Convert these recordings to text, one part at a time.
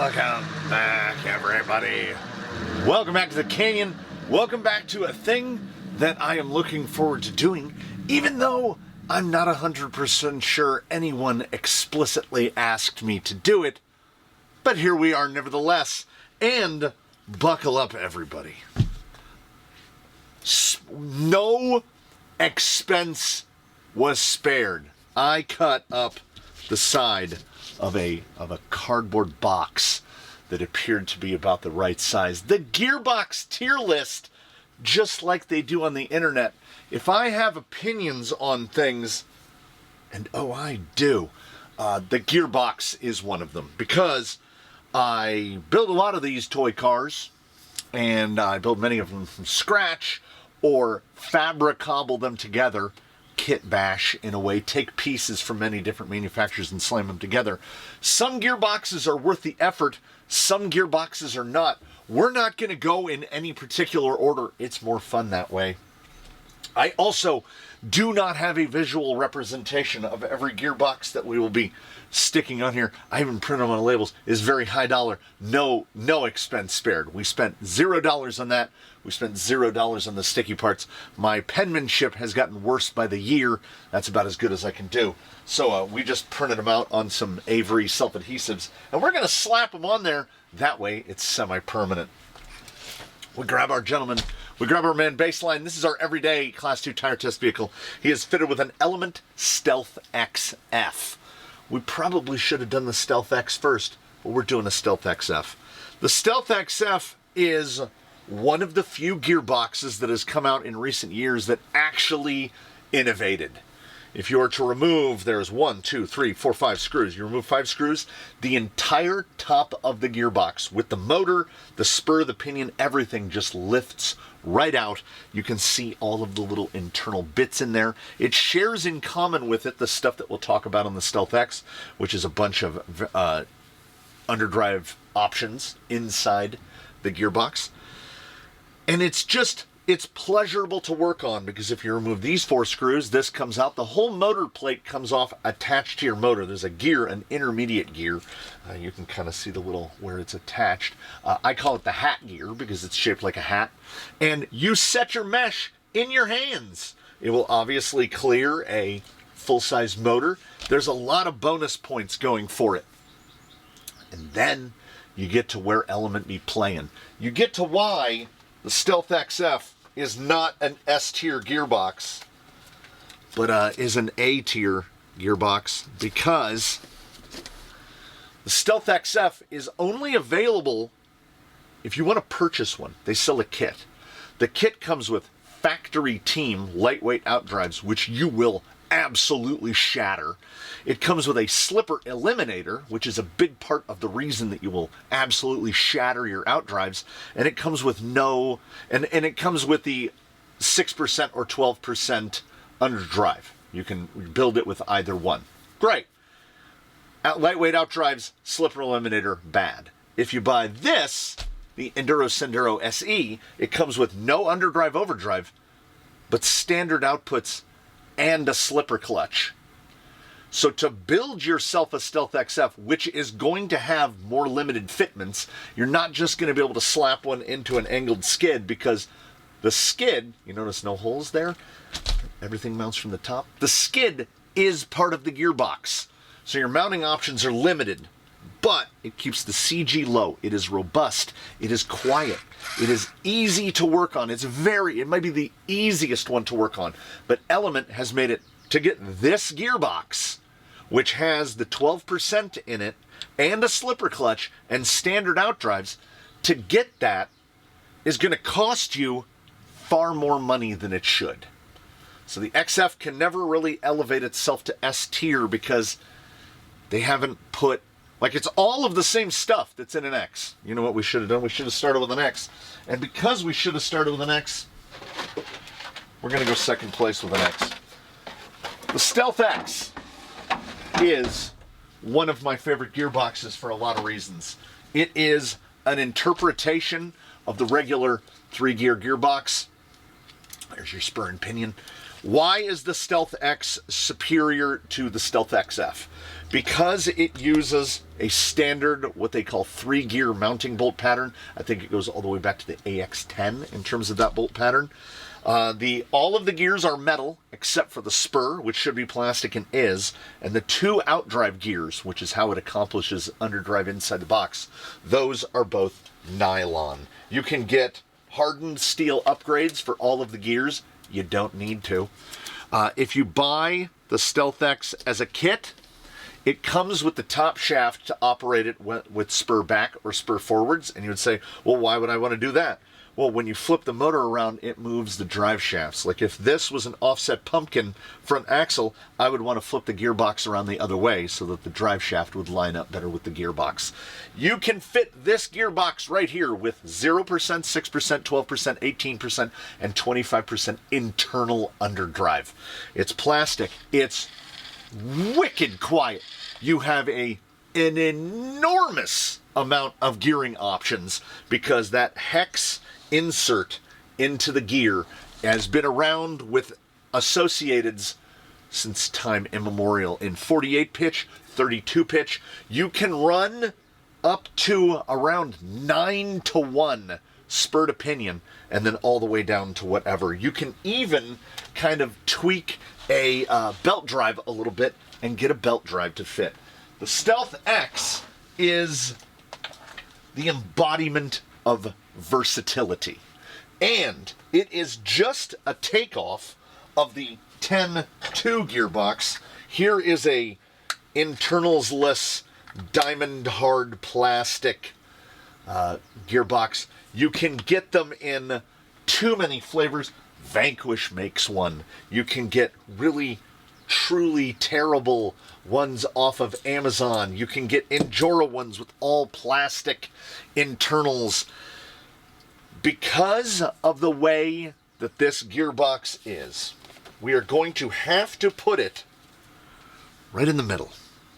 Welcome back, everybody. Welcome back to the Canyon. Welcome back to a thing that I am looking forward to doing, even though I'm not 100% sure anyone explicitly asked me to do it. But here we are nevertheless. And buckle up, everybody. No expense was spared. I cut up the side of a cardboard box that appeared to be about the right size. The Gearbox tier list, just like they do on the internet. If I have opinions on things, and oh, I do, the Gearbox is one of them, because I build a lot of these toy cars, and I build many of them from scratch, or fabric cobble them together, kit bash in a way, take pieces from many different manufacturers and slam them together. Some gearboxes are worth the effort, some gearboxes are not. We're not going to go in any particular order. It's more fun that way. I also do not have a visual representation of every gearbox that we will be sticking on here. I even printed them on labels. It's very high dollar. No expense spared. We spent $0 on that. We spent $0 on the sticky parts. My penmanship has gotten worse by the year. That's about as good as I can do. So we just printed them out on some Avery self-adhesives, and we're going to slap them on there. That way it's semi-permanent. We grab our gentleman. We grab our man Baseline. This is our everyday Class 2 tire test vehicle. He is fitted with an Element Stealth XF. We probably should have done the Stealth X first, but we're doing a Stealth XF. The Stealth XF is one of the few gearboxes that has come out in recent years that actually innovated. If you were to remove, there's 1, 2, 3, 4, 5 screws. You remove 5 screws, the entire top of the gearbox with the motor, the spur, the pinion, everything just lifts right out. You can see all of the little internal bits in there. It shares in common with it the stuff that we'll talk about on the Stealth X, which is a bunch of underdrive options inside the gearbox. And it's pleasurable to work on, because if you remove these 4 screws, this comes out. The whole motor plate comes off attached to your motor. There's a gear, an intermediate gear. You can kind of see the little where it's attached. I call it the hat gear because it's shaped like a hat. And you set your mesh in your hands. It will obviously clear a full-size motor. There's a lot of bonus points going for it. And then you get to where Element be playing. You get to why the Stealth XF is not an S-tier gearbox, but is an A-tier gearbox, because the Stealth XF is only available if you want to purchase one. They sell a kit. The kit comes with factory team lightweight outdrives, which you will absolutely shatter. It comes with a slipper eliminator, which is a big part of the reason that you will absolutely shatter your outdrives. And it comes with and it comes with the 6% or 12% underdrive. You can build it with either one. Great. Lightweight outdrives, slipper eliminator, bad. If you buy this, the Enduro Senduro SE, it comes with no underdrive overdrive, but standard outputs and a slipper clutch. So to build yourself a Stealth XF, which is going to have more limited fitments, you're not just going to be able to slap one into an angled skid, because the skid, you notice no holes there? Everything mounts from the top. The skid is part of the gearbox. So your mounting options are limited, but it keeps the CG low. It is robust. It is quiet. It is easy to work on. It might be the easiest one to work on, but Element has made it to get this gearbox, which has the 12% in it and a slipper clutch and standard outdrives. To get that is going to cost you far more money than it should. So the XF can never really elevate itself to S tier, because they haven't put, like, it's all of the same stuff that's in an X. You know what we should have done? We should have started with an X. And because we should have started with an X, we're going to go second place with an X. The Stealth X is one of my favorite gearboxes for a lot of reasons. It is an interpretation of the regular 3-gear gearbox. There's your spur and pinion. Why is the Stealth X superior to the Stealth XF? Because it uses a standard, what they call 3-gear mounting bolt pattern. I think it goes all the way back to the AX10 in terms of that bolt pattern. All of the gears are metal, except for the spur, which should be plastic and is, and the 2 outdrive gears, which is how it accomplishes underdrive inside the box, those are both nylon. You can get hardened steel upgrades for all of the gears. You don't need to. If you buy the Stealth X as a kit, it comes with the top shaft to operate it with spur back or spur forwards, and you would say, well, why would I want to do that? Well, when you flip the motor around, it moves the drive shafts. Like if this was an offset pumpkin front axle, I would want to flip the gearbox around the other way so that the drive shaft would line up better with the gearbox. You can fit this gearbox right here with 0%, 6%, 12%, 18%, and 25% internal underdrive. It's plastic. It's wicked quiet. You have an enormous amount of gearing options because that hex insert into the gear has been around with Associateds since time immemorial. In 48 pitch, 32 pitch, you can run up to around 9-to-1 spur to pinion, and then all the way down to whatever. You can even kind of tweak a belt drive a little bit and get a belt drive to fit. The Stealth X is the embodiment of versatility. And it is just a takeoff of the 10-2 gearbox. Here is a internals-less diamond hard plastic gearbox. You can get them in too many flavors. Vanquish makes one. You can get really truly terrible ones off of Amazon. You can get Injora ones with all plastic internals. Because of the way that this gearbox is, we are going to have to put it right in the middle.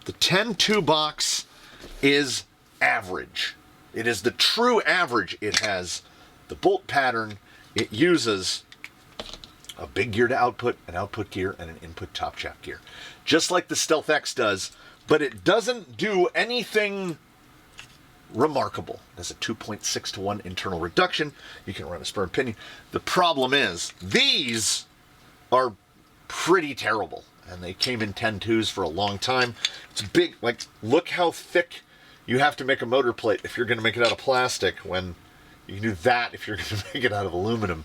The 10-2 box is average. It is the true average. It has the bolt pattern. It uses a big gear to output, an output gear, and an input top shaft gear. Just like the Stealth X does, but it doesn't do anything remarkable. It has a 2.6-to-1 internal reduction. You can run a spur and pinion. The problem is, these are pretty terrible, and they came in 10-2s for a long time. It's big, like, look how thick you have to make a motor plate if you're going to make it out of plastic, when you can do that if you're going to make it out of aluminum.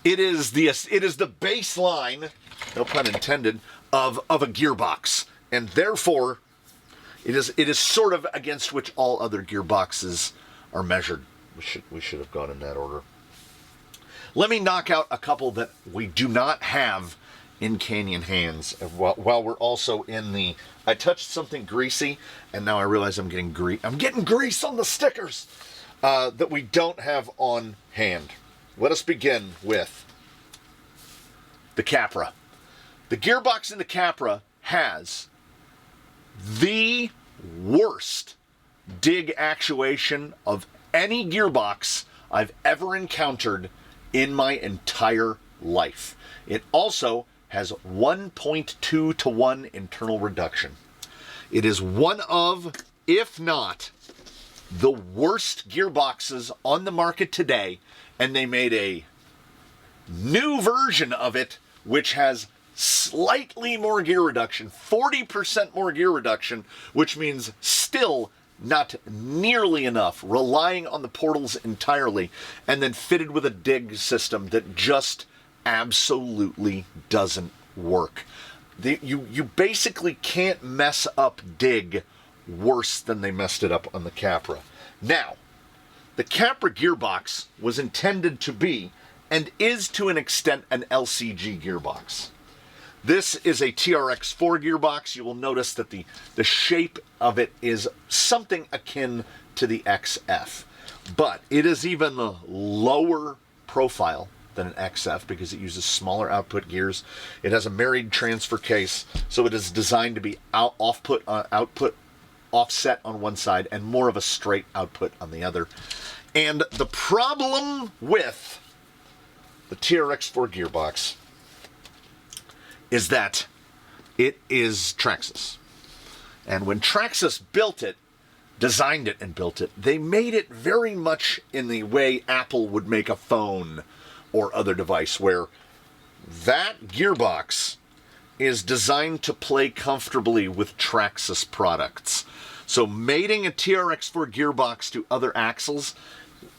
It is the baseline, no pun intended, of a gearbox, and therefore it is sort of against which all other gearboxes are measured. We should have gone in that order. Let me knock out a couple that we do not have in Canyon hands while we're also in the... I touched something greasy, and now I realize I'm getting grease on the stickers that we don't have on hand. Let us begin with the Capra. The gearbox in the Capra has the worst dig actuation of any gearbox I've ever encountered in my entire life. It also has 1.2-to-1 internal reduction. It is one of, if not, the worst gearboxes on the market today, and they made a new version of it which has slightly more gear reduction, 40% more gear reduction, which means still not nearly enough, relying on the portals entirely, and then fitted with a dig system that just absolutely doesn't work. You basically can't mess up dig worse than they messed it up on the Capra. Now, the Capra gearbox was intended to be, and is to an extent, an LCG gearbox. This is a TRX4 gearbox. You will notice that the shape of it is something akin to the XF, but it is even a lower profile than an XF because it uses smaller output gears. It has a married transfer case, so it is designed to be output offset on one side and more of a straight output on the other. And the problem with the TRX4 gearbox is that it is Traxxas. And when Traxxas designed it and built it, they made it very much in the way Apple would make a phone or other device, where that gearbox is designed to play comfortably with Traxxas products. So mating a TRX4 gearbox to other axles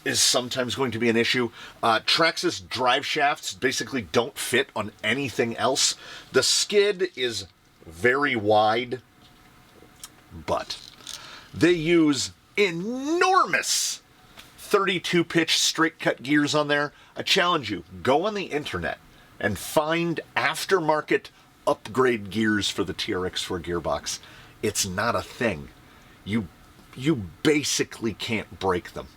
is sometimes going to be an issue. Traxxas drive shafts basically don't fit on anything else. The skid is very wide, but they use enormous 32-pitch straight-cut gears on there. I challenge you, go on the internet and find aftermarket upgrade gears for the TRX4 gearbox. It's not a thing. You basically can't break them.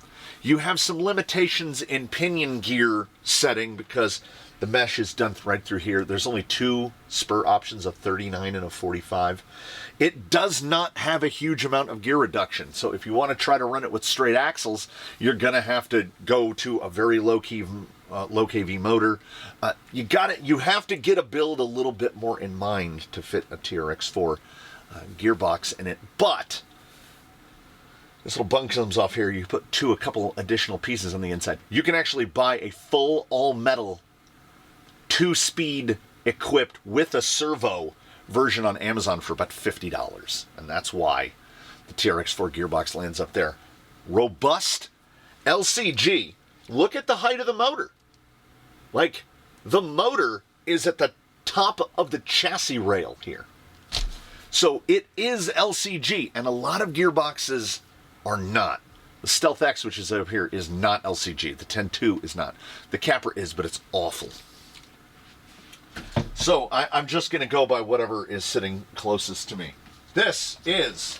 You have some limitations in pinion gear setting because the mesh is done right through here. There's only two spur options, a 39 and a 45. It does not have a huge amount of gear reduction. So if you want to try to run it with straight axles, you're going to have to go to a very low KV motor. You have to get a build a little bit more in mind to fit a TRX4 gearbox in it. But this little bung comes off here. You put a couple additional pieces on the inside. You can actually buy a full all-metal 2-speed equipped with a servo version on Amazon for about $50. And that's why the TRX4 gearbox lands up there. Robust LCG. Look at the height of the motor. Like, the motor is at the top of the chassis rail here. So it is LCG, and a lot of gearboxes are not. The Stealth X, which is up here, is not LCG. The 10.2 is not. The Capra is, but it's awful. So I'm just going to go by whatever is sitting closest to me. This is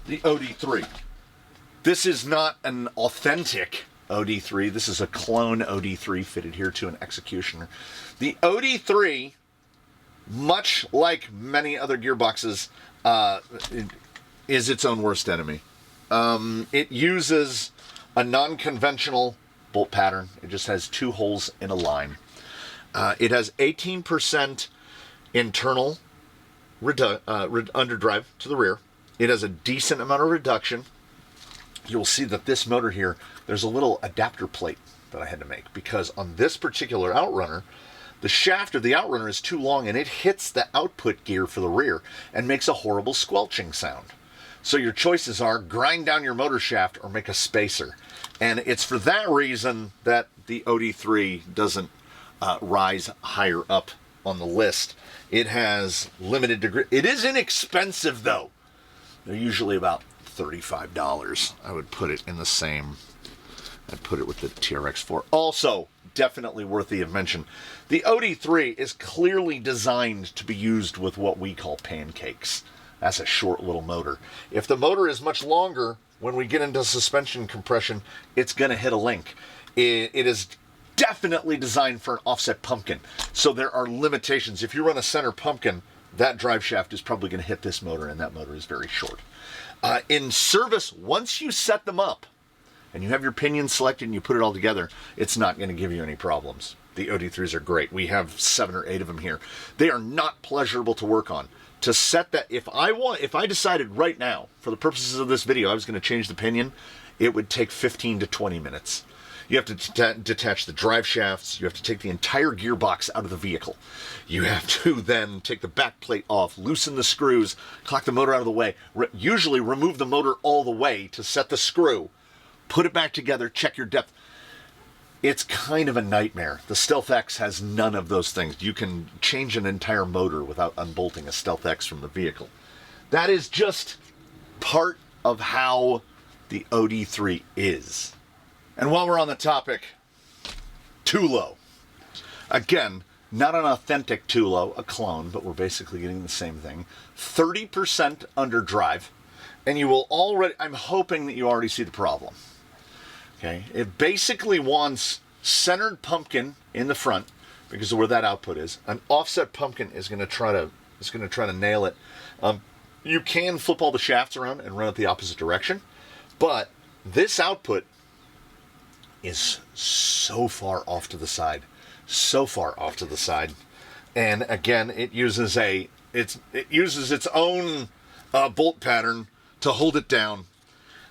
the OD3. This is not an authentic OD3. This is a clone OD3 fitted here to an Executioner. The OD3, much like many other gearboxes, is its own worst enemy. It uses a non-conventional bolt pattern. It just has two holes in a line. It has 18% internal underdrive to the rear. It has a decent amount of reduction. You'll see that this motor here, there's a little adapter plate that I had to make, because on this particular Outrunner, the shaft of the Outrunner is too long and it hits the output gear for the rear and makes a horrible squelching sound. So your choices are grind down your motor shaft or make a spacer. And it's for that reason that the OD3 doesn't rise higher up on the list. It has limited degree. It is inexpensive though. They're usually about $35. I would put it in the same. I'd put it with the TRX4. Also, definitely worthy of mention, the OD3 is clearly designed to be used with what we call pancakes. That's a short little motor. If the motor is much longer, when we get into suspension compression, it's going to hit a link. It is definitely designed for an offset pumpkin. So there are limitations. If you run a center pumpkin, that drive shaft is probably going to hit this motor, and that motor is very short. In service, once you set them up, and you have your pinions selected and you put it all together, it's not going to give you any problems. The OD3s are great. We have 7 or 8 of them here. They are not pleasurable to work on. To set that, if I decided right now, for the purposes of this video, I was going to change the pinion, it would take 15 to 20 minutes. You have to detach the drive shafts. You have to take the entire gearbox out of the vehicle. You have to then take the back plate off, loosen the screws, cock the motor out of the way, usually remove the motor all the way to set the screw, put it back together, check your depth. It's kind of a nightmare. The Stealth X has none of those things. You can change an entire motor without unbolting a Stealth X from the vehicle. That is just part of how the OD3 is. And while we're on the topic, Tulo. Again, not an authentic Tulo, a clone, but we're basically getting the same thing. 30% underdrive, and you will already, I'm hoping that you already see the problem. Okay, it basically wants centered pumpkin in the front because of where that output is. An offset pumpkin is going to try to nail it. You can flip all the shafts around and run it the opposite direction, but this output is so far off to the side, And again, it uses its own bolt pattern to hold it down.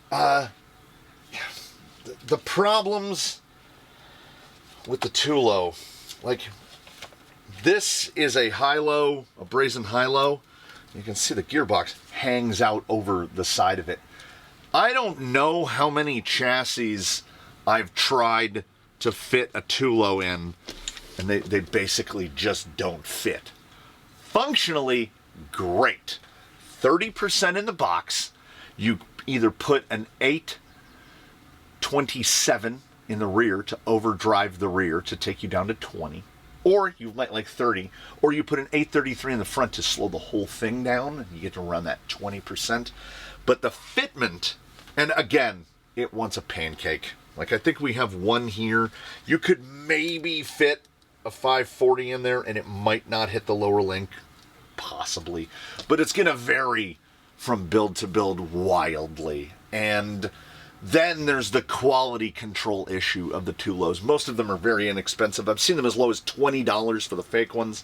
The problems with the Tulo, like, this is a high-low, a brazen high-low. You can see the gearbox hangs out over the side of it. I don't know how many chassis I've tried to fit a Tulo in, and they basically just don't fit. Functionally, great. 30% in the box. You either put an 827 in the rear to overdrive the rear to take you down to 20. Or you might like 30, or you put an 833 in the front to slow the whole thing down, and you get to run that 20%. But the fitment, and again, it wants a pancake. Like, I think we have one here. You could maybe fit a 540 in there, and it might not hit the lower link, possibly. But it's going to vary from build to build wildly. And then there's the quality control issue of the Tulos. Most of them are very inexpensive. I've seen them as low as $20 for the fake ones.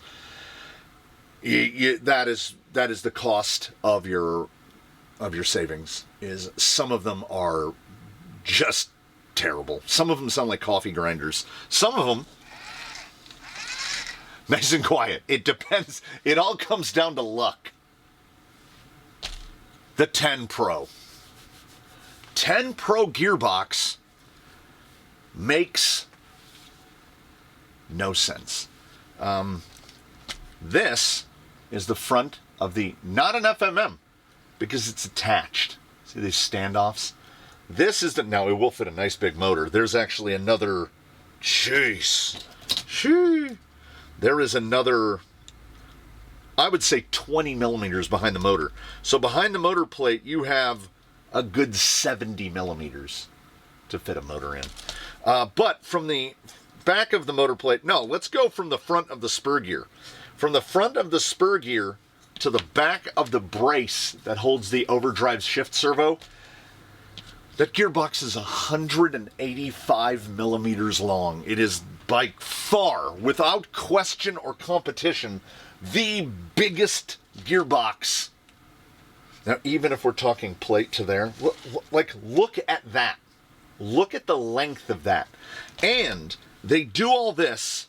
That is the cost of your savings. Is some of them are just terrible. Some of them sound like coffee grinders. Some of them nice and quiet. It depends. It all comes down to luck. The 10 Pro. 10 Pro gearbox makes no sense. This is the front of the, not an FMM, because it's attached. See these standoffs? This is the, now it will fit a nice big motor. There's actually another, there is another, I would say 20 millimeters behind the motor. So behind the motor plate, you have a good 70 millimeters to fit a motor in. But from the back of the motor plate, no, let's go from the front of the spur gear. From the front of the spur gear to the back of the brace that holds the overdrive shift servo, that gearbox is 185 millimeters long. It is by far, without question or competition, the biggest gearbox. Now, even if we're talking plate to there, look at that. Look at the length of that. And they do all this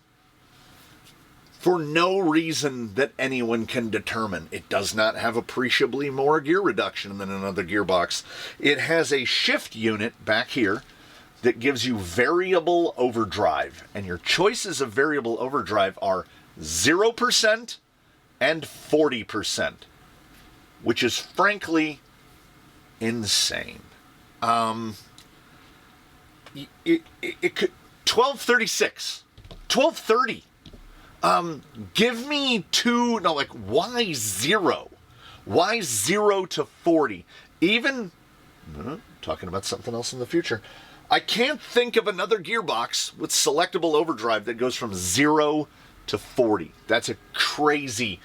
for no reason that anyone can determine. It does not have appreciably more gear reduction than another gearbox. It has a shift unit back here that gives you variable overdrive. And your choices of variable overdrive are 0% and 40%. Which is frankly insane. It could 1236, 1230. Give me two. No, like why 0? Why 0 to 40? Even talking about something else in the future. I can't think of another gearbox with selectable overdrive that goes from 0 to 40. That's a crazy.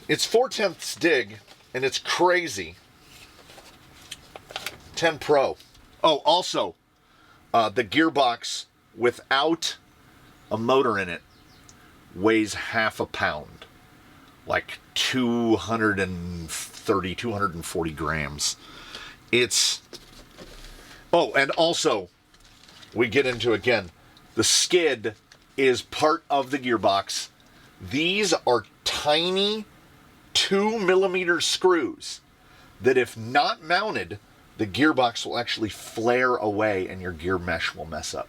It's 4/10 dig, and it's crazy. 10 Pro. Oh, also, the gearbox without a motor in it weighs half a pound. Like 230, 240 grams. It's... Oh, and also, we get into, again, the skid is part of the gearbox. These are tiny 2 millimeter screws that if not mounted, the gearbox will actually flare away and your gear mesh will mess up.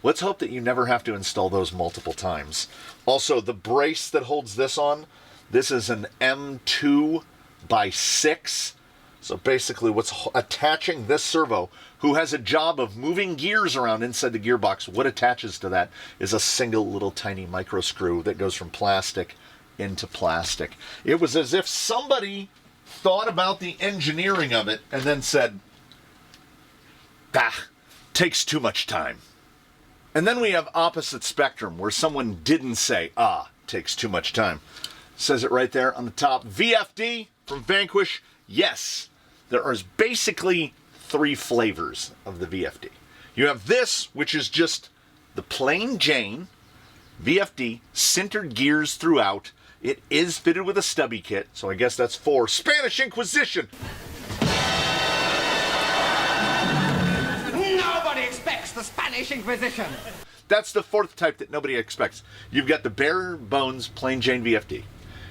Let's hope that you never have to install those multiple times. Also, the brace that holds this on, this is an M2x6. So basically what's attaching this servo, who has a job of moving gears around inside the gearbox, what attaches to that is a single little tiny micro screw that goes from plastic into plastic. It was as if somebody thought about the engineering of it and then said, takes too much time. And then we have opposite spectrum where someone didn't say, takes too much time. Says it right there on the top. VFD from Vanquish. Yes, there are basically 3 flavors of the VFD. You have this, which is just the plain Jane. VFD, sintered gears throughout. It is fitted with a stubby kit, so I guess that's for Spanish Inquisition. Nobody expects the Spanish Inquisition. That's the fourth type that nobody expects. You've got the bare bones plain Jane VFD.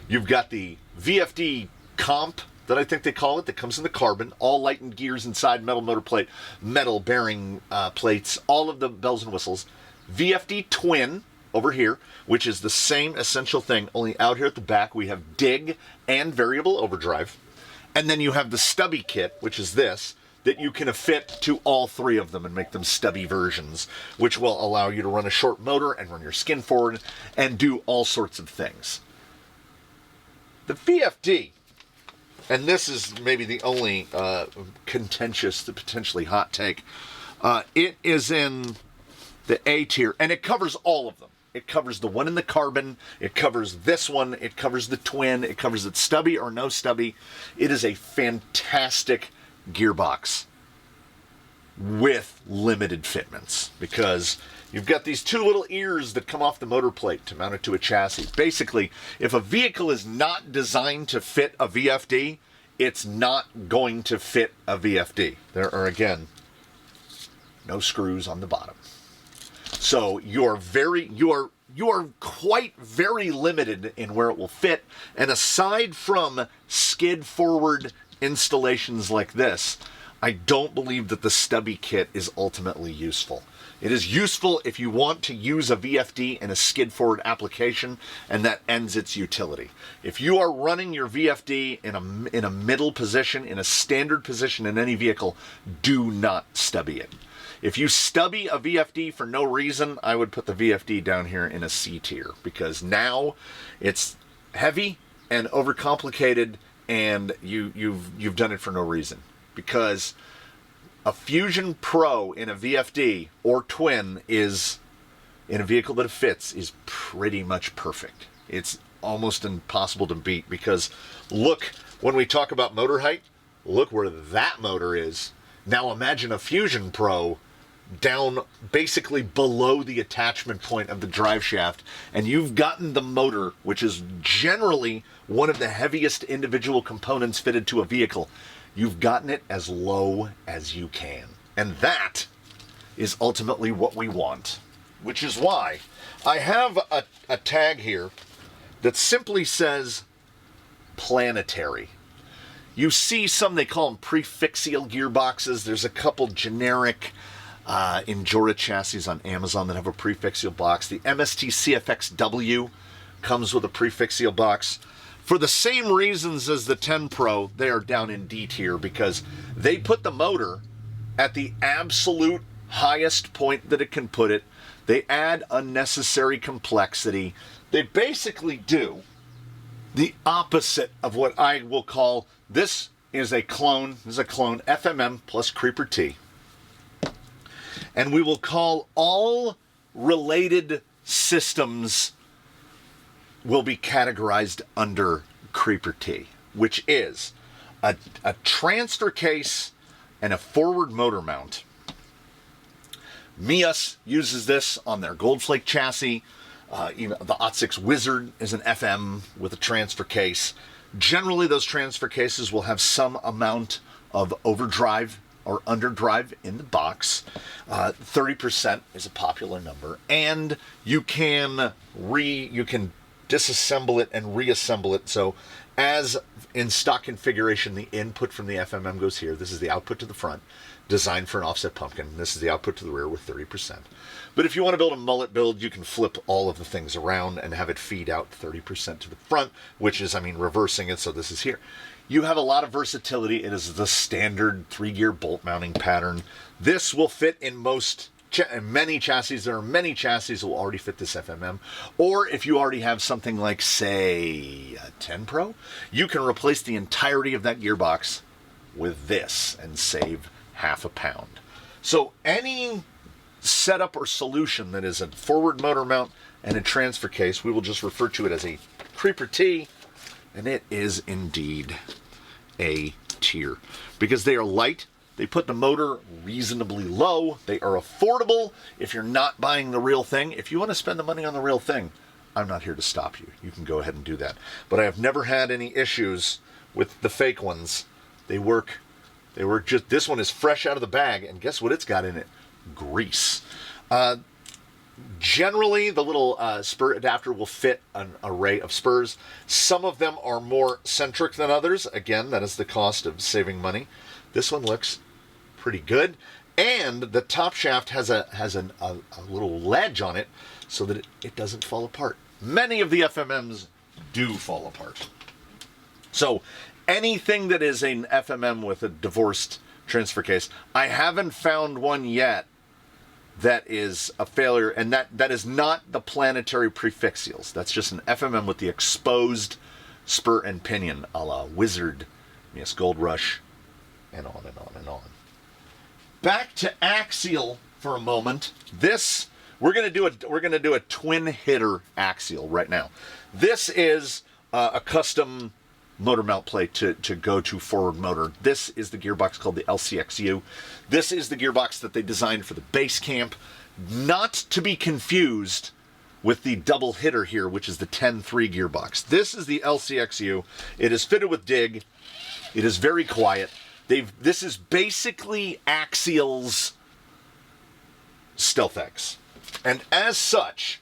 You've got the VFD comp, that I think they call it, that comes in the carbon, all lightened gears inside, metal motor plate, metal bearing plates, all of the bells and whistles. VFD twin over here, which is the same essential thing, only out here at the back we have dig and variable overdrive. And then you have the stubby kit, which is this, that you can fit to all three of them and make them stubby versions, which will allow you to run a short motor and run your skin forward and do all sorts of things. The VFD, and this is maybe the only contentious, potentially hot take, it is in the A tier, and it covers all of them. It covers the one in the carbon, it covers this one, it covers the twin, it covers it stubby or no stubby. It is a fantastic gearbox with limited fitments, because you've got these two little ears that come off the motor plate to mount it to a chassis. Basically, if a vehicle is not designed to fit a VFD, it's not going to fit a VFD. There are, again, no screws on the bottom. So you are quite very limited in where it will fit. And aside from skid forward installations like this, I don't believe that the stubby kit is ultimately useful. It is useful if you want to use a VFD in a skid forward application, and that ends its utility. If you are running your VFD in a middle position, in a standard position in any vehicle, do not stubby it. If you stubby a VFD for no reason, I would put the VFD down here in a C tier, because now it's heavy and overcomplicated, and you've done it for no reason. Because a Fusion Pro in a VFD or twin is, in a vehicle that it fits, is pretty much perfect. It's almost impossible to beat, because look, when we talk about motor height, look where that motor is. Now imagine a Fusion Pro down basically below the attachment point of the drive shaft, and you've gotten the motor, which is generally one of the heaviest individual components fitted to a vehicle. You've gotten it as low as you can. And that is ultimately what we want, which is why I have a tag here that simply says planetary. You see some, they call them prefixial gearboxes. There's a couple generic Endura chassis on Amazon that have a prefixial box. The MST CFXW comes with a prefixial box. For the same reasons as the 10 Pro, they are down in D tier, because they put the motor at the absolute highest point that it can put it. They add unnecessary complexity. They basically do the opposite of what I will call, this is a clone FMM plus Creeper T. And we will call all related systems will be categorized under Creeper T, which is a transfer case and a forward motor mount. Mias uses this on their Goldflake chassis. The ATAC Wizard is an FM with a transfer case. Generally, those transfer cases will have some amount of overdrive or underdrive in the box. 30% is a popular number, and you can disassemble it and reassemble it. So as in stock configuration, the input from the FMM goes here. This is the output to the front, designed for an offset pumpkin. This is the output to the rear with 30%. But if you want to build a mullet build, you can flip all of the things around and have it feed out 30% to the front, which is, reversing it. So this is here. You have a lot of versatility. It is the standard 3-gear bolt mounting pattern. This will fit in many chassis. There are many chassis that will already fit this FMM. Or if you already have something like, say, a 10 Pro, you can replace the entirety of that gearbox with this and save half a pound. So any setup or solution that is a forward motor mount and a transfer case, we will just refer to it as a Creeper T, and it is indeed A tier, because they are light, They put the motor reasonably low. They are affordable if you're not buying the real thing. If you want to spend the money on the real thing, I'm not here to stop you. You can go ahead and do that. But I have never had any issues with the fake ones. They work. They work just... This one is fresh out of the bag, and guess what it's got in it? Grease. Generally, the little spur adapter will fit an array of spurs. Some of them are more centric than others. Again, that is the cost of saving money. This one looks pretty good. And the top shaft has a little ledge on it so that it doesn't fall apart. Many of the FMMs do fall apart. So anything that is an FMM with a divorced transfer case, I haven't found one yet that is a failure, and that is not the planetary prefixials. That's just an FMM with the exposed spur and pinion, a la Wizard, yes, Gold Rush, and on and on and on. Back to Axial for a moment. This we're gonna do a twin hitter Axial right now. This is a custom motor mount plate to go to forward motor. This is the gearbox called the LCXU. This is the gearbox that they designed for the base camp, not to be confused with the double hitter here, which is the 10-3 gearbox. This is the LCXU. It is fitted with dig. It is very quiet. This is basically Axial's Stealth X. And as such,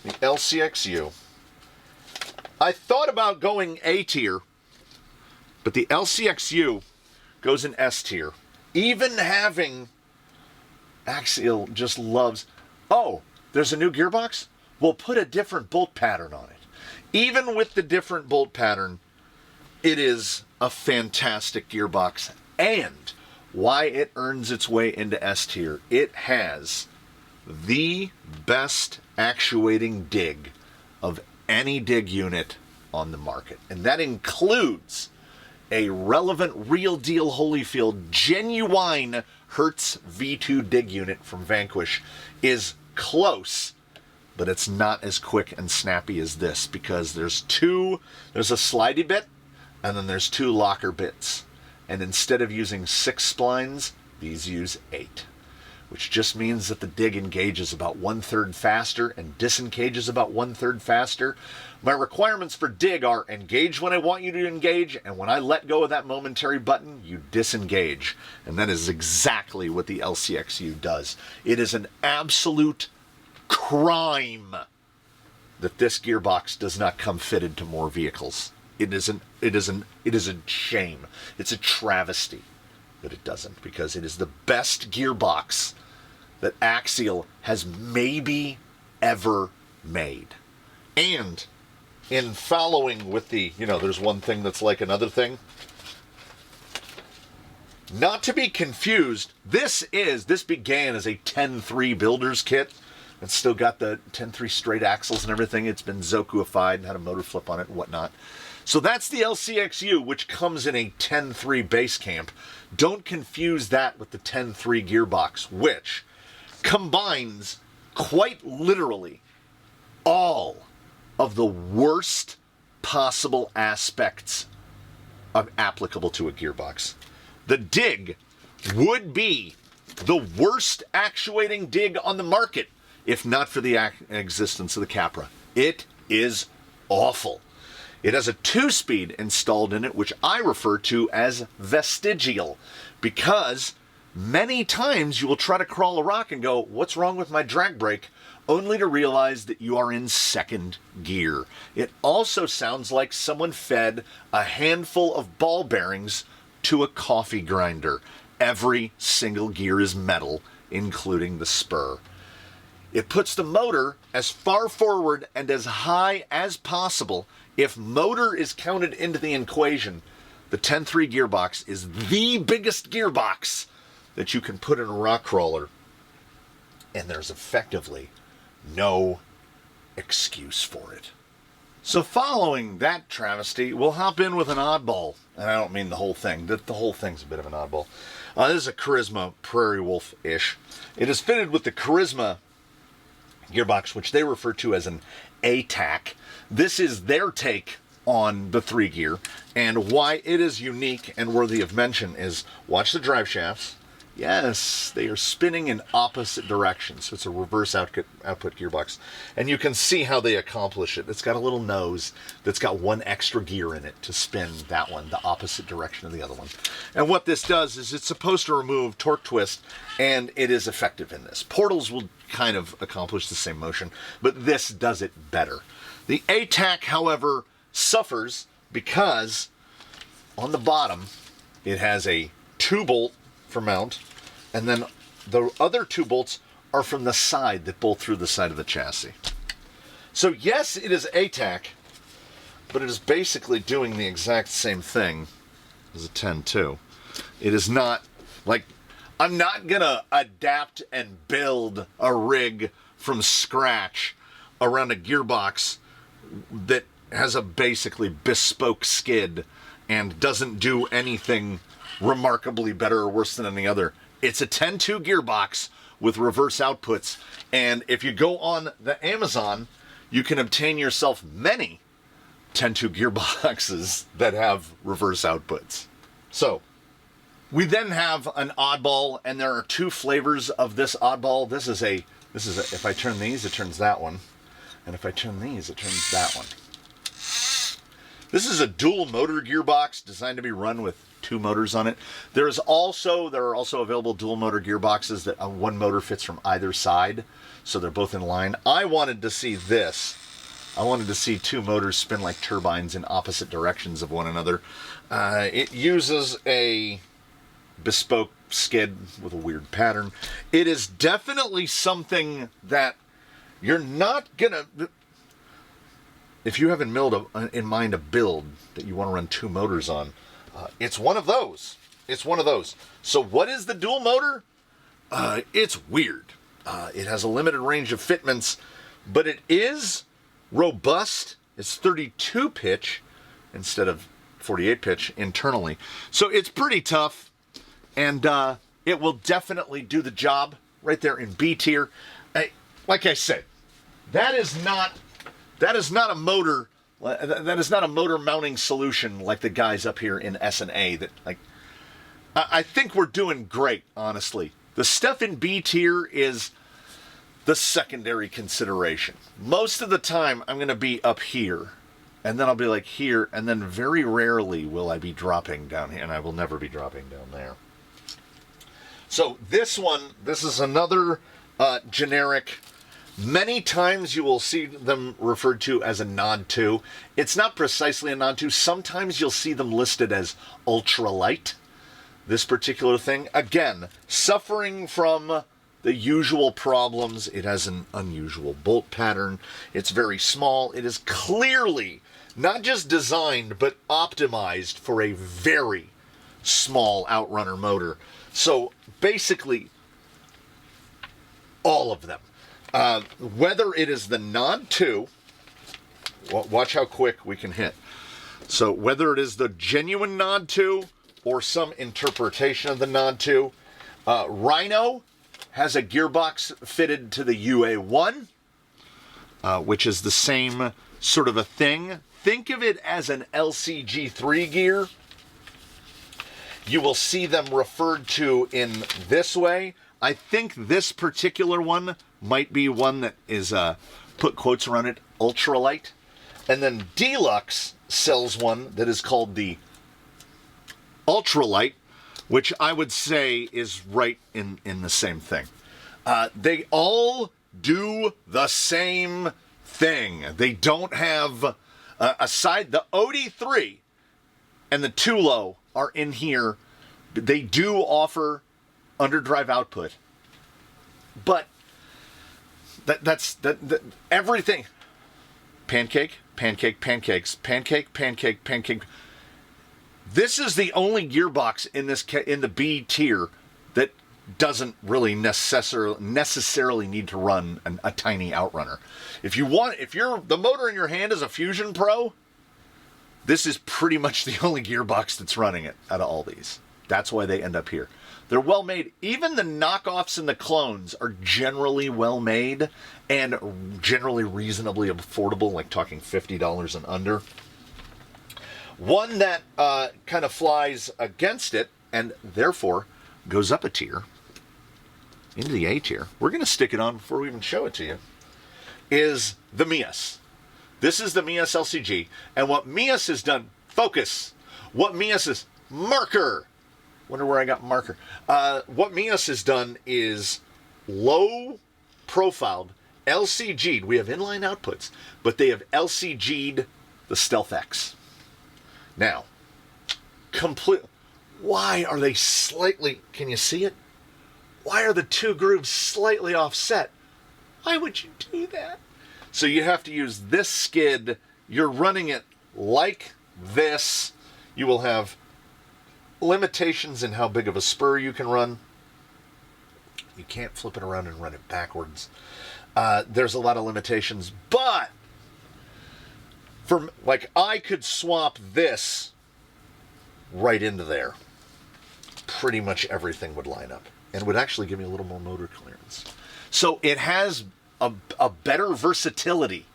the LCXU, I thought about going A tier, but the LCXU goes in S tier. Even having Axial just loves, oh, there's a new gearbox? We'll put a different bolt pattern on it. Even with the different bolt pattern, it is a fantastic gearbox. And why it earns its way into S tier, it has the best actuating dig of any dig unit on the market. And that includes a relevant, real deal Holyfield, genuine Hertz V2 dig unit from Vanquish is close, but it's not as quick and snappy as this because there's a slidey bit and then there's 2 locker bits. And instead of using 6 splines, these use 8. Which just means that the dig engages about 1/3 faster and disengages about 1/3 faster. My requirements for dig are engage when I want you to engage, and when I let go of that momentary button, you disengage. And that is exactly what the LCXU does. It is an absolute crime that this gearbox does not come fitted to more vehicles. It is a shame. It's a travesty that it doesn't, because it is the best gearbox that Axial has maybe ever made. And in following with the, there's one thing that's like another thing. Not to be confused, this began as a 10-3 builder's kit. It's still got the 10-3 straight axles and everything. It's been Zoku-ified and had a motor flip on it and whatnot. So that's the LCXU, which comes in a 10-3 base camp. Don't confuse that with the 10-3 gearbox, which combines quite literally all of the worst possible aspects applicable to a gearbox. The dig would be the worst actuating dig on the market if not for the existence of the Capra. It is awful. It has a 2-speed installed in it, which I refer to as vestigial, because many times you will try to crawl a rock and go, what's wrong with my drag brake? Only to realize that you are in second gear. It also sounds like someone fed a handful of ball bearings to a coffee grinder. Every single gear is metal, including the spur. It puts the motor as far forward and as high as possible. If motor is counted into the equation, the 10-3 gearbox is the biggest gearbox that you can put in a rock crawler, and there's effectively no excuse for it. So following that travesty, we'll hop in with an oddball. And I don't mean the whole thing. The whole thing's a bit of an oddball. This is a Charisma Prairie Wolf-ish. It is fitted with the Charisma gearbox, which they refer to as an ATAC. This is their take on the 3-gear, and why it is unique and worthy of mention is, watch the drive shafts. Yes, they are spinning in opposite directions, so it's a reverse output gearbox. And you can see how they accomplish it. It's got a little nose that's got one extra gear in it to spin that one, the opposite direction of the other one. And what this does is it's supposed to remove torque twist, and it is effective in this. Portals will kind of accomplish the same motion, but this does it better. The ATAC, however, suffers because on the bottom it has a 2-bolt for mount, and then the other 2 bolts are from the side that bolt through the side of the chassis. So yes, it is ATAC, but it is basically doing the exact same thing as a 10-2. It is not like, I'm not gonna adapt and build a rig from scratch around a gearbox that has a basically bespoke skid and doesn't do anything remarkably better or worse than any other. It's a 10-2 gearbox with reverse outputs, and if you go on the Amazon, you can obtain yourself many 10-2 gearboxes that have reverse outputs. So we then have an Oddball, and there are 2 flavors of this Oddball. This is a if I turn these, it turns that one, and if I turn these, it turns that one. This is a dual motor gearbox designed to be run with 2 motors on it. There are also available dual motor gearboxes that one motor fits from either side, so they're both in line. I wanted to see this. I wanted to see 2 motors spin like turbines in opposite directions of one another. It uses a bespoke skid with a weird pattern. It is definitely something that you're not gonna, if you haven't in mind a build that you want to run 2 motors on, it's one of those. It's one of those. So what is the dual motor? It's weird. It has a limited range of fitments, but it is robust. It's 32 pitch instead of 48 pitch internally. So it's pretty tough, and it will definitely do the job right there in B tier. Like I said, that is not a motor. That is not a motor mounting solution like the guys up here in S&A. That, like, I think we're doing great, honestly. The stuff in B tier is the secondary consideration. Most of the time, I'm going to be up here, and then I'll be like here, and then very rarely will I be dropping down here, and I will never be dropping down there. So this is another generic. Many times you will see them referred to as a Nod 2. It's not precisely a Nod 2. Sometimes you'll see them listed as ultralight. This particular thing, again, suffering from the usual problems. It has an unusual bolt pattern. It's very small. It is clearly not just designed, but optimized for a very small outrunner motor. So basically, all of them. Whether it is the Nod 2, watch how quick we can hit. So whether it is the genuine Nod 2 or some interpretation of the Nod 2, Rhino has a gearbox fitted to the UA1, which is the same sort of a thing. Think of it as an LCG3 gear. You will see them referred to in this way. I think this particular one might be one that is, put quotes around it, ultralight. And then Deluxe sells one that is called the ultralight, which I would say is right in the same thing. They all do the same thing. They don't have, aside the OD3 and the Tulo are in here. They do offer underdrive output, but that's everything. Pancake, pancakes, pancake. This is the only gearbox in the B tier that doesn't really necessarily need to run a tiny outrunner. If the motor in your hand is a Fusion Pro, this is pretty much the only gearbox that's running it out of all these. That's why they end up here. They're well made. Even the knockoffs and the clones are generally well made and generally reasonably affordable, like talking $50 and under. One that kind of flies against it and therefore goes up a tier into the A tier. We're going to stick it on before we even show it to you. Is the Mias. This is the Mias LCG. And what Mias has done, focus. What Mias is, marker. Wonder where I got marker. What Mias has done is low profiled, LCG'd. We have inline outputs, but they have LCG'd the Stealth X. Now, why are they slightly, can you see it? Why are the two grooves slightly offset? Why would you do that? So you have to use this skid. You're running it like this. You will have limitations in how big of a spur you can run. You can't flip it around and run it backwards. There's a lot of limitations, but I could swap this right into there. Pretty much everything would line up and would actually give me a little more motor clearance. So it has a better versatility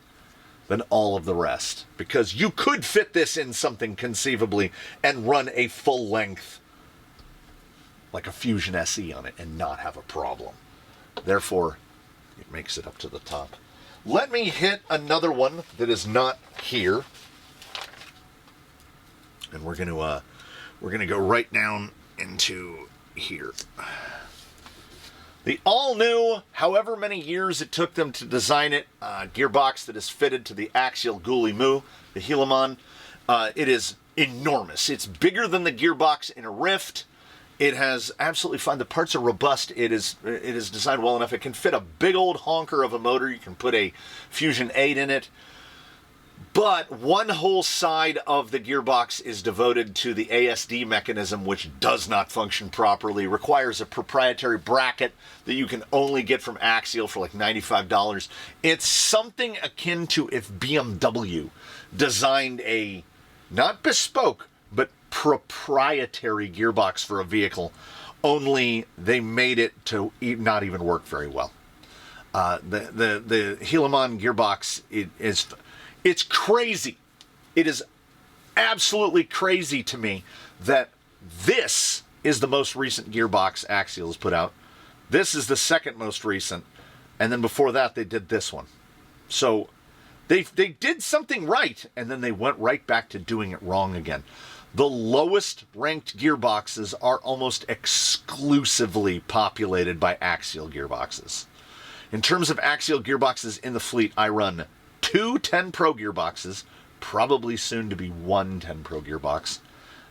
than all of the rest, because you could fit this in something conceivably and run a full length like a Fusion SE on it and not have a problem. Therefore, it makes it up to the top. Let me hit another one that is not here, and we're gonna go right down into here. The all-new, however many years it took them to design it, gearbox that is fitted to the Axial Helilimon, the Helilimon. It is enormous. It's bigger than the gearbox in a Rift. It has absolutely fine. The parts are robust. It is designed well enough. It can fit a big old honker of a motor. You can put a Fusion 8 in it. But one whole side of the gearbox is devoted to the ASD mechanism, which does not function properly, requires a proprietary bracket that you can only get from Axial for like $95. It's something akin to if BMW designed a, not bespoke, but proprietary gearbox for a vehicle, only they made it to not even work very well. The Helilimon gearbox, it's crazy. It is absolutely crazy to me that this is the most recent gearbox Axial has put out. This is the second most recent. And then before that, they did this one. So they did something right, and then they went right back to doing it wrong again. The lowest ranked gearboxes are almost exclusively populated by Axial gearboxes. In terms of Axial gearboxes in the fleet, I run 2 10 Pro gearboxes, probably soon to be 1 10 Pro gearbox,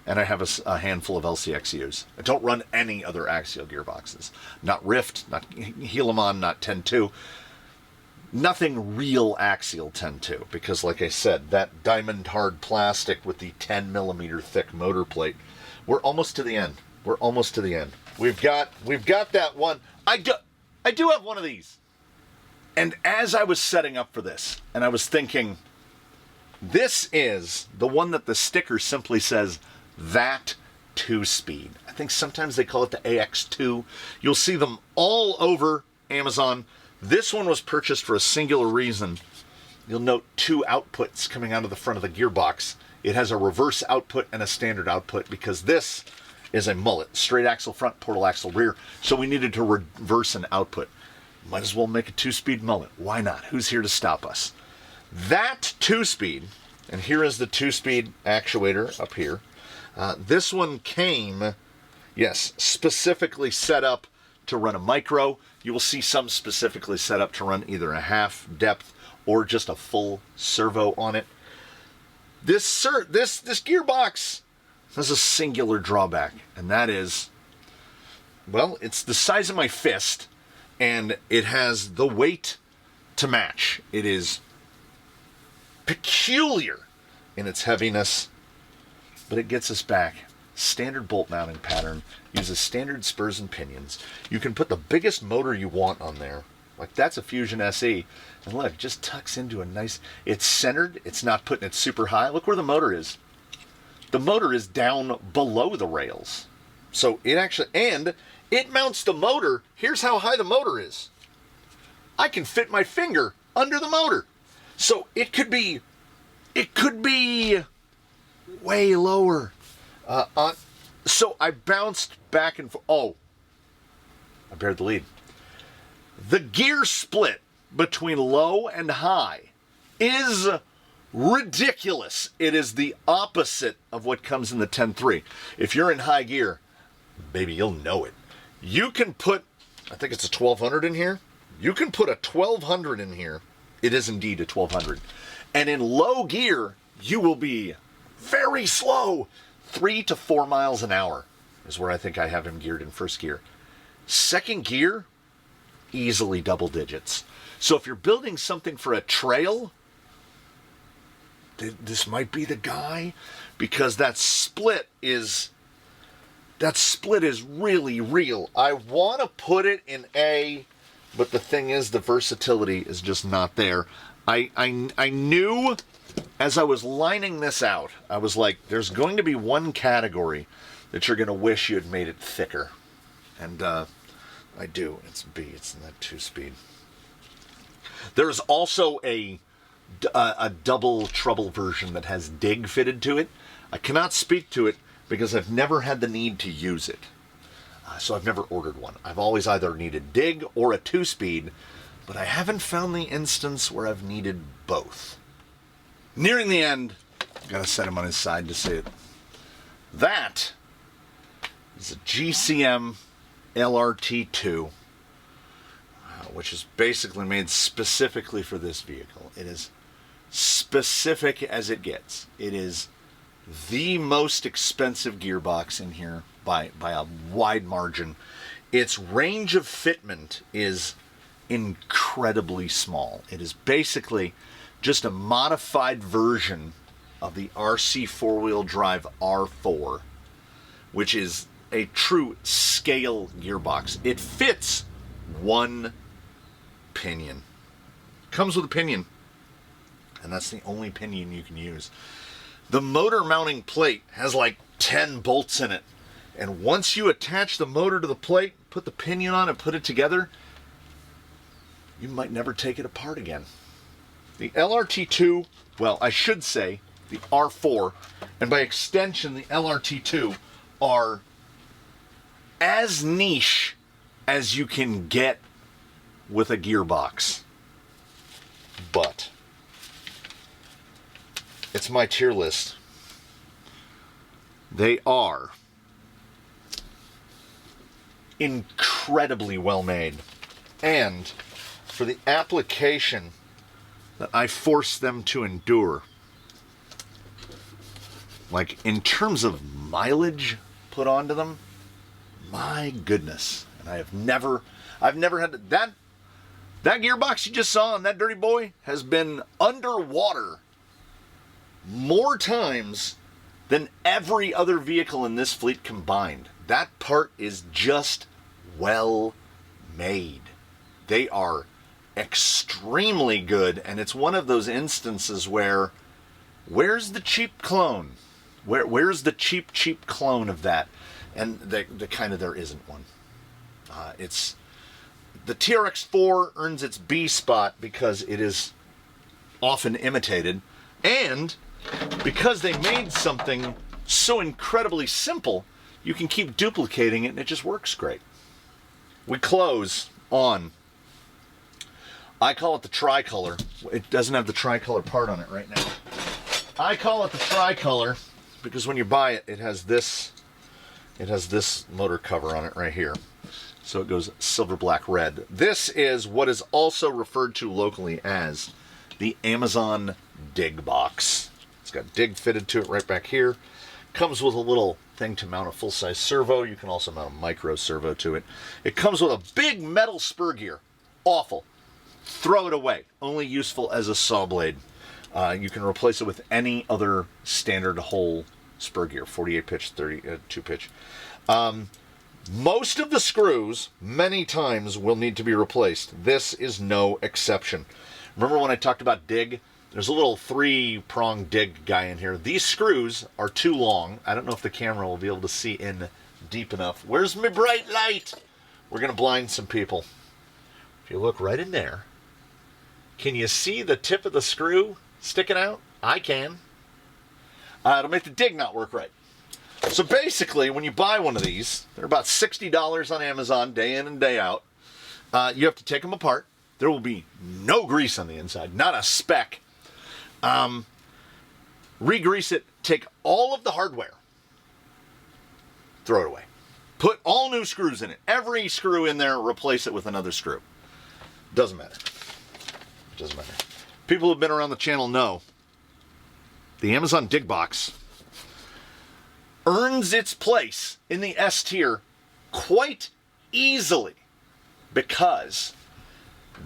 and I have a handful of LCXUs. I don't run any other Axial gearboxes. Not Rift, not Helilimon, not 10.2. Nothing real Axial 10.2, because like I said, that diamond hard plastic with the 10 millimeter thick motor plate, we're almost to the end. We're almost to the end. We've got that one. I do have one of these. And as I was setting up for this, and I was thinking, this is the one that the sticker simply says, that TwoSpeed. I think sometimes they call it the AX2. You'll see them all over Amazon. This one was purchased for a singular reason. You'll note 2 outputs coming out of the front of the gearbox. It has a reverse output and a standard output because this is a mullet, straight axle front, portal axle rear. So we needed to reverse an output. Might as well make a 2-speed mullet. Why not? Who's here to stop us? That 2-speed, and here is the 2-speed actuator up here. This one came, yes, specifically set up to run a micro. You will see some specifically set up to run either a half depth or just a full servo on it. This gearbox has a singular drawback, and that is, well, it's the size of my fist. And it has the weight to match. It is peculiar in its heaviness, but it gets us back. Standard bolt mounting pattern, uses standard spurs and pinions. You can put the biggest motor you want on there. Like that's a Fusion SE. And look, it just tucks into a nice, it's centered, it's not putting it super high. Look where the motor is. The motor is down below the rails. So it actually, and it mounts the motor. Here's how high the motor is. I can fit my finger under the motor. So it could be way lower. So I bounced back and forth. Oh, I buried the lead. The gear split between low and high is ridiculous. It is the opposite of what comes in the 10.3. If you're in high gear, baby, you'll know it. You can put, I think it's a 1200 in here. You can put a 1200 in here. It is indeed a 1200. And in low gear, you will be very slow. 3 to 4 miles an hour is where I think I have him geared in first gear. Second gear, easily double digits. So if you're building something for a trail, this might be the guy, because that split is really real. I want to put it in A, but the thing is, the versatility is just not there. I knew as I was lining this out, I was like, there's going to be one category that you're going to wish you had made it thicker. And I do. It's B. It's in that 2-speed. There's also a double trouble version that has dig fitted to it. I cannot speak to it because I've never had the need to use it. So I've never ordered one. I've always either needed dig or a 2-speed, but I haven't found the instance where I've needed both. Nearing the end, gotta set him on his side to see it. That is a GCM LRT2, which is basically made specifically for this vehicle. It is specific as it gets. It is the most expensive gearbox in here by a wide margin. Its range of fitment is incredibly small. It is basically just a modified version of the RC four-wheel drive R4, which is a true scale gearbox. It fits one pinion. Comes with a pinion, and that's the only pinion you can use. The motor mounting plate has like 10 bolts in it, and once you attach the motor to the plate, put the pinion on and put it together, you might never take it apart again. The LRT2, well, I should say the R4, and by extension the LRT2, are as niche as you can get with a gearbox. But it's my tier list. They are incredibly well made, and for the application that I force them to endure, like in terms of mileage put onto them, my goodness. And I've never had that gearbox you just saw on that dirty boy has been underwater more times than every other vehicle in this fleet combined. That part is just well made. They are extremely good, and it's one of those instances where, where's the cheap clone? Where's the cheap clone of that? And the kind of, there isn't one. It's the TRX4 earns its B spot because it is often imitated, and because they made something so incredibly simple, you can keep duplicating it and it just works great. We close on, I call it the tricolor. It doesn't have the tricolor part on it right now. I call it the tricolor because when you buy it, it has this motor cover on it right here. So it goes silver, black, red. This is what is also referred to locally as the Amazon Dig Box. It's got dig fitted to it right back here. Comes with a little thing to mount a full-size servo. You can also mount a micro servo to it. It comes with a big metal spur gear. Awful. Throw it away. Only useful as a saw blade. You can replace it with any other standard hole spur gear. 48 pitch, 32 pitch. Most of the screws, many times, will need to be replaced. This is no exception. Remember when I talked about dig? There's a little 3-prong dig guy in here. These screws are too long. I don't know if the camera will be able to see in deep enough. Where's my bright light? We're going to blind some people. If you look right in there, can you see the tip of the screw sticking out? I can. It'll make the dig not work right. So basically, when you buy one of these, they're about $60 on Amazon, day in and day out. You have to take them apart. There will be no grease on the inside, not a speck. Re-grease it, take all of the hardware, throw it away. Put all new screws in it. Every screw in there, replace it with another screw. Doesn't matter. Doesn't matter. People who've been around the channel know the Amazon Dig Box earns its place in the S tier quite easily because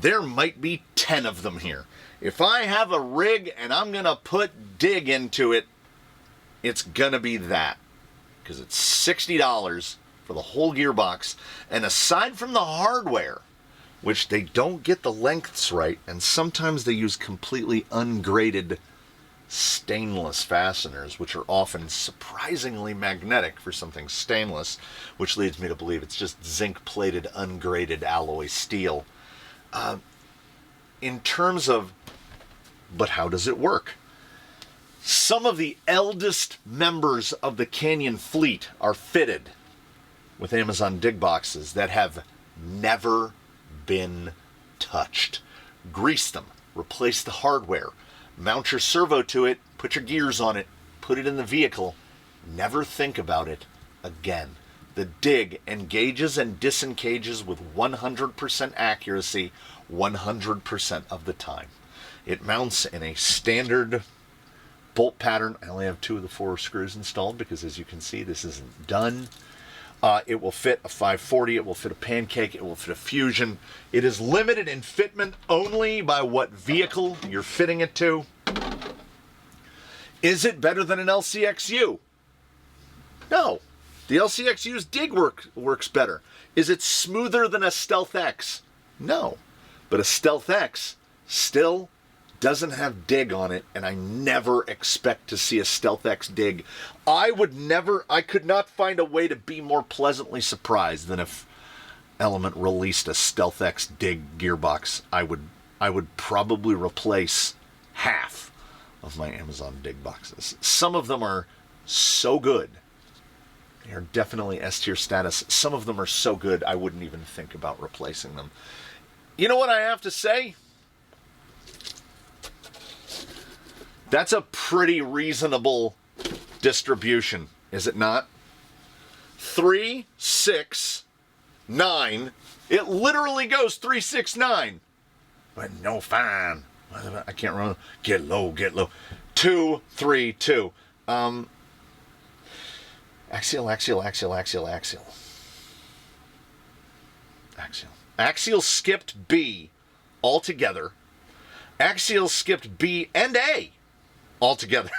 there might be 10 of them here. If I have a rig and I'm going to put dig into it, it's going to be that. Because it's $60 for the whole gearbox. And aside from the hardware, which they don't get the lengths right, and sometimes they use completely ungraded stainless fasteners, which are often surprisingly magnetic for something stainless, which leads me to believe it's just zinc-plated, ungraded alloy steel. In terms of, but how does it work? Some of the eldest members of the Canyon fleet are fitted with Amazon Dig Boxes that have never been touched. Grease them, replace the hardware, mount your servo to it, put your gears on it, put it in the vehicle, never think about it again. The dig engages and disengages with 100% accuracy 100% of the time. It mounts in a standard bolt pattern. I only have 2 of the 4 screws installed because, as you can see, this isn't done. It will fit a 540, it will fit a pancake, it will fit a fusion. It is limited in fitment only by what vehicle you're fitting it to. Is it better than an LCXU? No. The LCXU's dig works better. Is it smoother than a Stealth X? No. But a Stealth X still doesn't have dig on it, and I never expect to see a Stealth X dig. I could not find a way to be more pleasantly surprised than if Element released a Stealth X dig gearbox. I would probably replace half of my Amazon Dig boxes. Some of them are so good. They are definitely S tier status. Some of them are so good I wouldn't even think about replacing them. You know what I have to say? That's a pretty reasonable distribution, is it not? 3, 6, 9. It literally goes 3, 6, 9. But no, fine. I can't remember. Get low, get low. 2, 3, 2. Axial. Axial skipped B altogether. Axial skipped B and A altogether.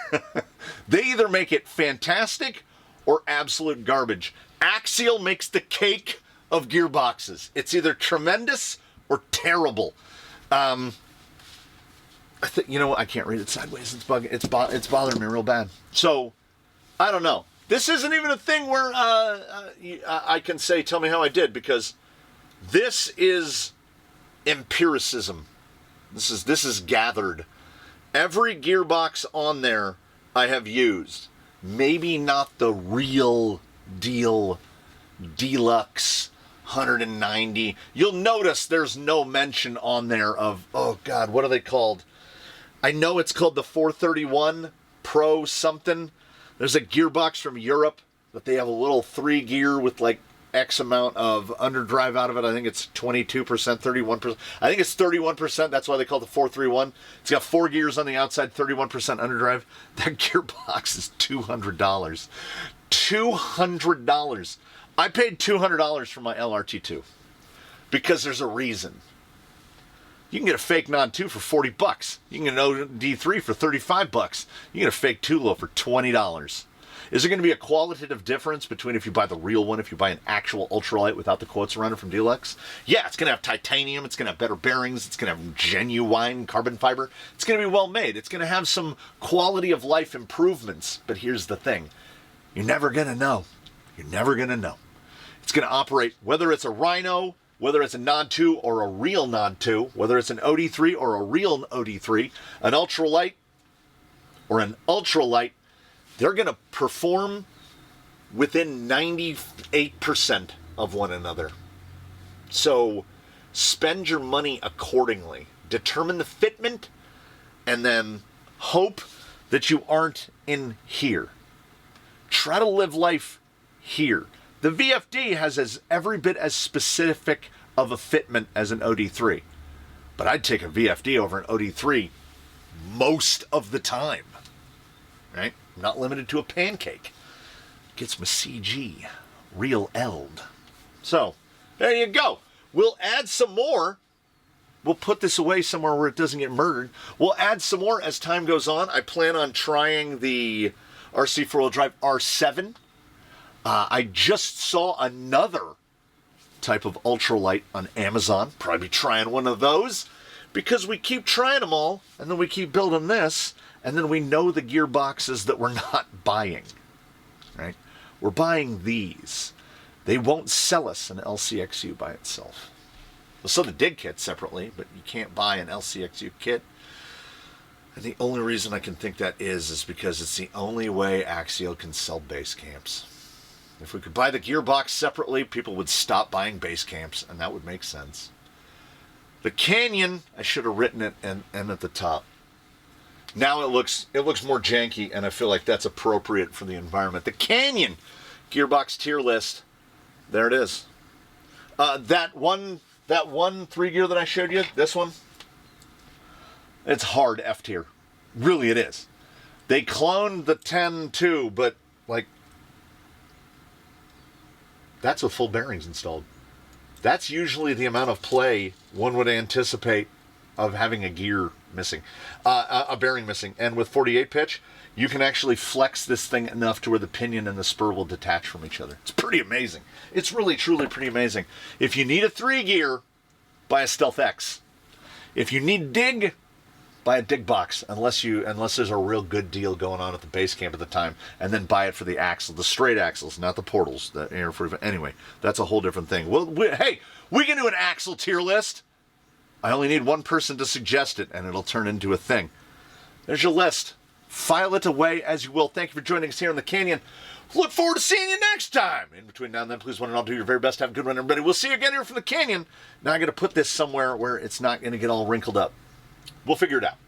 They either make it fantastic or absolute garbage. Axial makes the cake of gearboxes. It's either tremendous or terrible. You know what? I can't read it sideways. It's bothering me real bad. So, I don't know. This isn't even a thing where I can say, tell me how I did, because this is empiricism. This is gathered. Every gearbox on there I have used. Maybe not the real deal deluxe 190. You'll notice there's no mention on there of, oh God, what are they called? I know it's called the 431 Pro something. There's a gearbox from Europe that they have a little 3 gear with like X amount of underdrive out of it. I think it's 22%, 31%. I think it's 31%. That's why they call it the 431. It's got 4 gears on the outside, 31% underdrive. That gearbox is $200. $200. I paid $200 for my LRT2 because there's a reason. You can get a fake Non 2 for $40. You can get an OD3 for $35. You can get a fake Tulo for $20. Is there going to be a qualitative difference between if you buy the real one, if you buy an actual ultralight without the quotes around it from Deluxe? Yeah, it's going to have titanium, it's going to have better bearings, it's going to have genuine carbon fiber. It's going to be well made. It's going to have some quality of life improvements. But here's the thing. You're never going to know. You're never going to know. It's going to operate, whether it's a Rhino, whether it's a Nod 2 or a real Nod 2, whether it's an OD3 or a real OD3, an ultralight or an ultralight, they're going to perform within 98% of one another. So spend your money accordingly. Determine the fitment, and then hope that you aren't in here. Try to live life here. The VFD has every bit as specific of a fitment as an OD3. But I'd take a VFD over an OD3 most of the time. Right? Not limited to a pancake. Gets my CG real eld. So, there you go. We'll add some more. We'll put this away somewhere where it doesn't get murdered. We'll add some more as time goes on. I plan on trying the RC 4-wheel drive R7. I just saw another type of ultralight on Amazon. Probably trying one of those because we keep trying them all, and then we keep building this, and then we know the gearboxes that we're not buying. Right? We're buying these. They won't sell us an LCXU by itself. They'll sell the dig kit separately, but you can't buy an LCXU kit. And the only reason I can think that is because it's the only way Axial can sell base camps. If we could buy the gearbox separately, people would stop buying base camps, and that would make sense. The Canyon, I should have written it and at the top. Now it looks more janky, and I feel like that's appropriate for the environment. The Canyon gearbox tier list. There it is. That one 3-gear that I showed you, this one, it's hard F tier. Really, it is. They cloned the 10 too, but like, that's with full bearings installed. That's usually the amount of play one would anticipate of having a gear missing, a bearing missing. And with 48 pitch, you can actually flex this thing enough to where the pinion and the spur will detach from each other. It's pretty amazing. It's really, truly pretty amazing. If you need a 3-gear, buy a Stealth X. If you need dig, buy a dig box, unless there's a real good deal going on at the base camp at the time, and then buy it for the axle, the straight axles, not the portals. Anyway, that's a whole different thing. Hey, we can do an axle tier list. I only need one person to suggest it, and it'll turn into a thing. There's your list. File it away as you will. Thank you for joining us here in the Canyon. Look forward to seeing you next time. In between now and then, please one and all do your very best. Have a good one, everybody. We'll see you again here from the Canyon. Now I got to put this somewhere where it's not going to get all wrinkled up. We'll figure it out.